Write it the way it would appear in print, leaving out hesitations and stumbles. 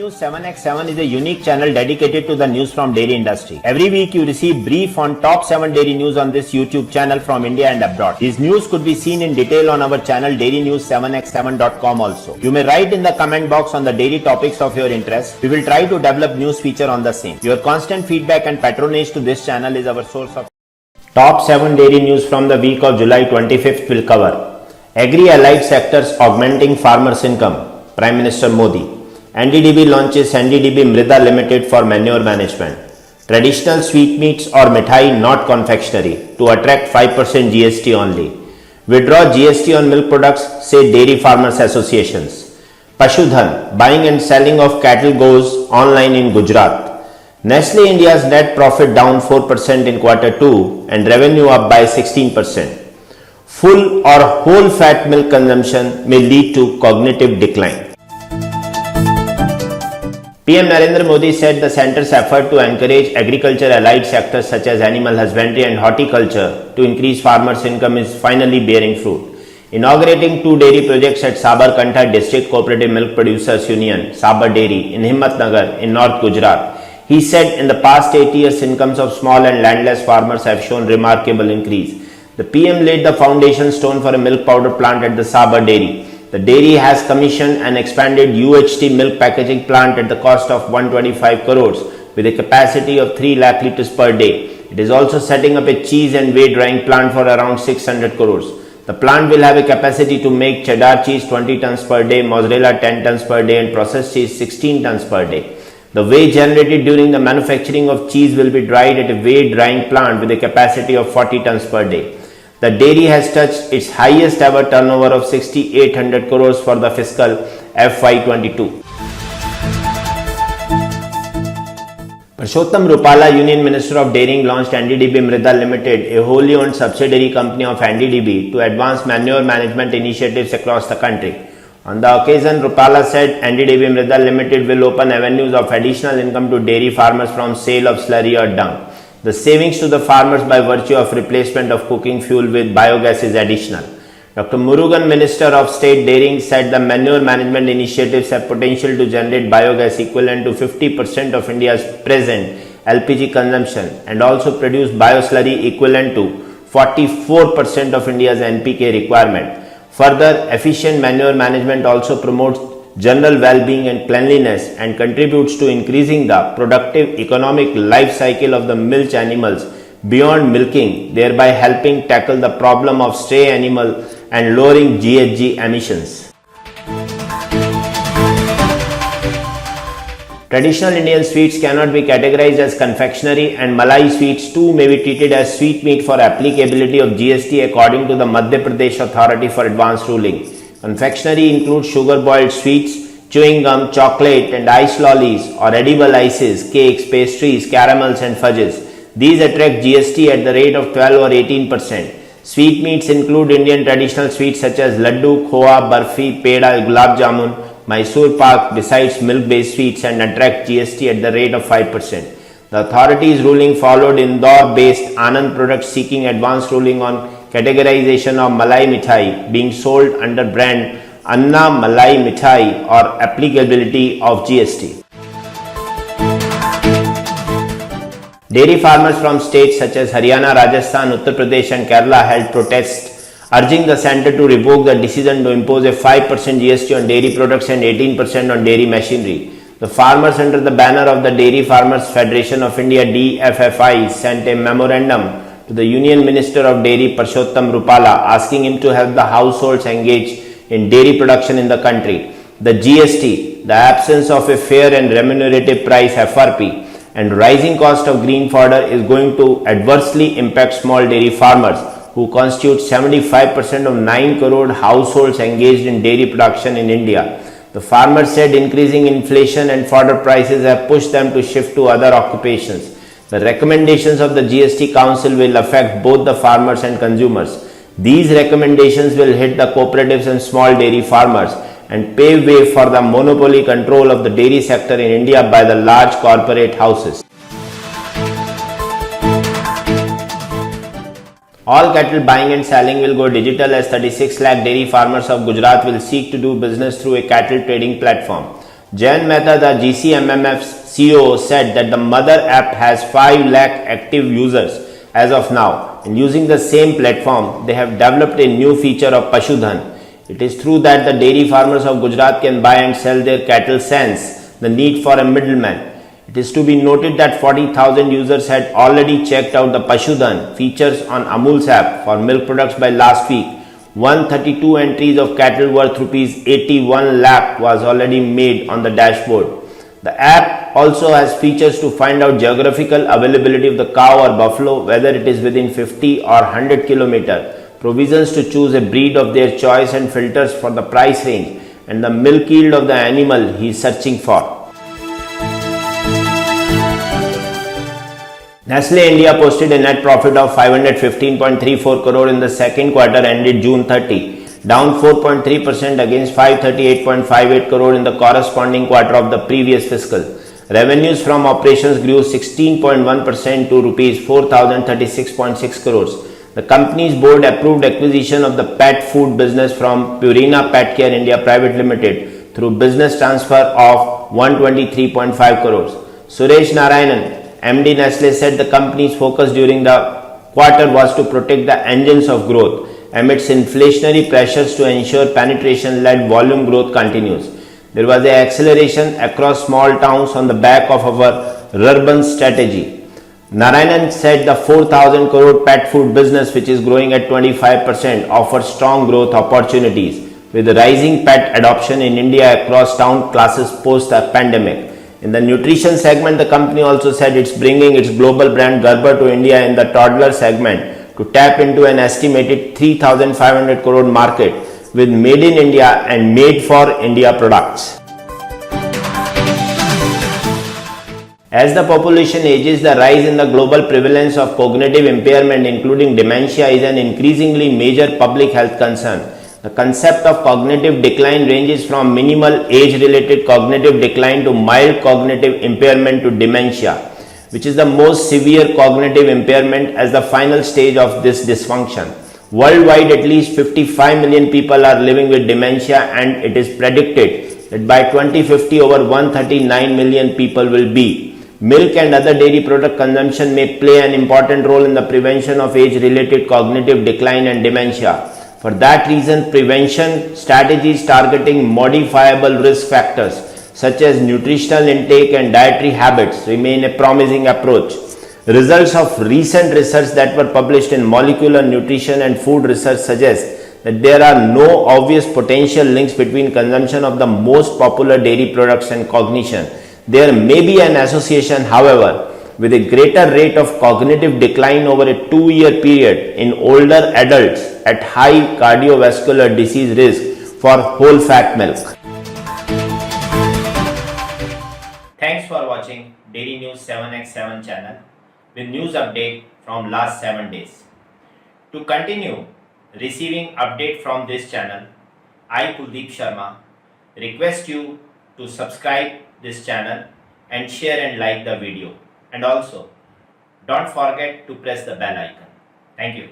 News 7x7 is a unique channel dedicated to the news from dairy industry. Every week you receive brief on top 7 dairy news on this YouTube channel from India and abroad. These news could be seen in detail on our channel dairynews7x7.com also. You may write in the comment box on the dairy topics of your interest. We will try to develop news feature on the same. Your constant feedback and patronage to this channel is our source of top 7 dairy news from the week of July 25th will cover Agri-allied sectors augmenting farmers' income, Prime Minister Modi. NDDB launches NDDB Mrida Limited for manure management. Traditional sweetmeats or Mithai, not confectionery, to attract 5% GST only. Withdraw GST on milk products, say dairy farmers associations. Pashudhan, buying and selling of cattle goes online in Gujarat. Nestle India's net profit down 4% in Q2 and revenue up by 16%. Full or whole fat milk consumption may lead to cognitive decline. PM Narendra Modi said the centre's effort to encourage agriculture-allied sectors such as animal husbandry and horticulture to increase farmers' income is finally bearing fruit. Inaugurating 2 dairy projects at Sabarkantha District Cooperative Milk Producers Union, Sabar Dairy, in Himmatnagar in North Gujarat, he said in the past 8 years, incomes of small and landless farmers have shown remarkable increase. The PM laid the foundation stone for a milk powder plant at the Sabar Dairy. The dairy has commissioned an expanded UHT milk packaging plant at the cost of 125 crores with a capacity of 3 lakh litres per day. It is also setting up a cheese and whey drying plant for around 600 crores. The plant will have a capacity to make cheddar cheese 20 tons per day, mozzarella 10 tons per day and processed cheese 16 tons per day. The whey generated during the manufacturing of cheese will be dried at a whey drying plant with a capacity of 40 tons per day. The dairy has touched its highest ever turnover of 6,800 crores for the fiscal FY22. Pashudhan Rupala, Union Minister of Dairying, launched NDDB Mrida Limited, a wholly owned subsidiary company of NDDB, to advance manure management initiatives across the country. On the occasion, Rupala said NDDB Mrida Limited will open avenues of additional income to dairy farmers from sale of slurry or dung. The savings to the farmers by virtue of replacement of cooking fuel with biogas is additional. Dr. Murugan, Minister of State Dairying, said the manure management initiatives have potential to generate biogas equivalent to 50% of India's present LPG consumption and also produce bioslurry equivalent to 44% of India's NPK requirement. Further, efficient manure management also promotes general well-being and cleanliness and contributes to increasing the productive economic life cycle of the milch animals beyond milking, thereby helping tackle the problem of stray animal and lowering GHG emissions. Traditional Indian sweets cannot be categorized as confectionery and Malai sweets too may be treated as sweetmeat for applicability of GST according to the Madhya Pradesh Authority for Advanced Ruling. Confectionery includes sugar-boiled sweets, chewing gum, chocolate and ice lollies or edible ices, cakes, pastries, caramels and fudges. These attract GST at the rate of 12 or 18%. Sweetmeats include Indian traditional sweets such as laddu, khoa, barfi, peda, gulab jamun, Mysore pak besides milk-based sweets and attract GST at the rate of 5%. The authority's ruling followed Indore-based Anand products seeking advanced ruling on categorization of Malai Mithai being sold under brand Anna Malai Mithai or applicability of GST. Dairy farmers from states such as Haryana, Rajasthan, Uttar Pradesh and Kerala held protests urging the centre to revoke the decision to impose a 5% GST on dairy products and 18% on dairy machinery. The farmers under the banner of the Dairy Farmers Federation of India DFFI sent a memorandum to the Union Minister of Dairy Pashudhan Rupala asking him to help the households engaged in dairy production in the country. The GST, the absence of a fair and remunerative price FRP and rising cost of green fodder is going to adversely impact small dairy farmers who constitute 75% of 9 crore households engaged in dairy production in India. The farmers said increasing inflation and fodder prices have pushed them to shift to other occupations. The recommendations of the GST Council will affect both the farmers and consumers. These recommendations will hit the cooperatives and small dairy farmers and pave way for the monopoly control of the dairy sector in India by the large corporate houses. All cattle buying and selling will go digital as 36 lakh dairy farmers of Gujarat will seek to do business through a cattle trading platform. Jayan Mehta, the GCMMF's CEO, said that the mother app has 5 lakh active users as of now, and using the same platform, they have developed a new feature of Pashudhan. It is through that the dairy farmers of Gujarat can buy and sell their cattle sans the need for a middleman. It is to be noted that 40,000 users had already checked out the Pashudhan features on Amul's app for milk products by last week. 132 entries of cattle worth rupees 81 lakh was already made on the dashboard. The app also has features to find out geographical availability of the cow or buffalo, whether it is within 50 or 100 km, provisions to choose a breed of their choice and filters for the price range and the milk yield of the animal he is searching for. Nestle India posted a net profit of 515.34 crore in the second quarter ended June 30, down 4.3% against 538.58 crore in the corresponding quarter of the previous fiscal. Revenues from operations grew 16.1% to rupees 4,036.6 crores. The company's board approved acquisition of the pet food business from Purina Petcare India Private Limited through business transfer of 123.5 crores. Suresh Narayanan, MD Nestle, said the company's focus during the quarter was to protect the engines of growth amidst inflationary pressures to ensure penetration-led volume growth continues. There was an acceleration across small towns on the back of our urban strategy. Narayanan said the 4,000 crore pet food business, which is growing at 25%, offers strong growth opportunities with rising pet adoption in India across town classes post the pandemic. In the nutrition segment, the company also said it's bringing its global brand Gerber to India in the toddler segment to tap into an estimated 3,500 crore market with Made in India and Made for India products. As the population ages, the rise in the global prevalence of cognitive impairment, including dementia, is an increasingly major public health concern. The concept of cognitive decline ranges from minimal age-related cognitive decline to mild cognitive impairment to dementia, which is the most severe cognitive impairment as the final stage of this dysfunction. Worldwide, at least 55 million people are living with dementia, and it is predicted that by 2050 over 139 million people will be. Milk and other dairy product consumption may play an important role in the prevention of age-related cognitive decline and dementia. For that reason, prevention strategies targeting modifiable risk factors such as nutritional intake and dietary habits remain a promising approach. Results of recent research that were published in Molecular Nutrition and Food Research suggest that there are no obvious potential links between consumption of the most popular dairy products and cognition. There may be an association, however, with a greater rate of cognitive decline over a 2-year period in older adults at high cardiovascular disease risk for whole fat milk. Thanks for watching Dairy News 7x7 channel with news update from last 7 days. To continue receiving update from this channel, I, Kuldeep Sharma, request you to subscribe this channel and share and like the video. And also, don't forget to press the bell icon. Thank you.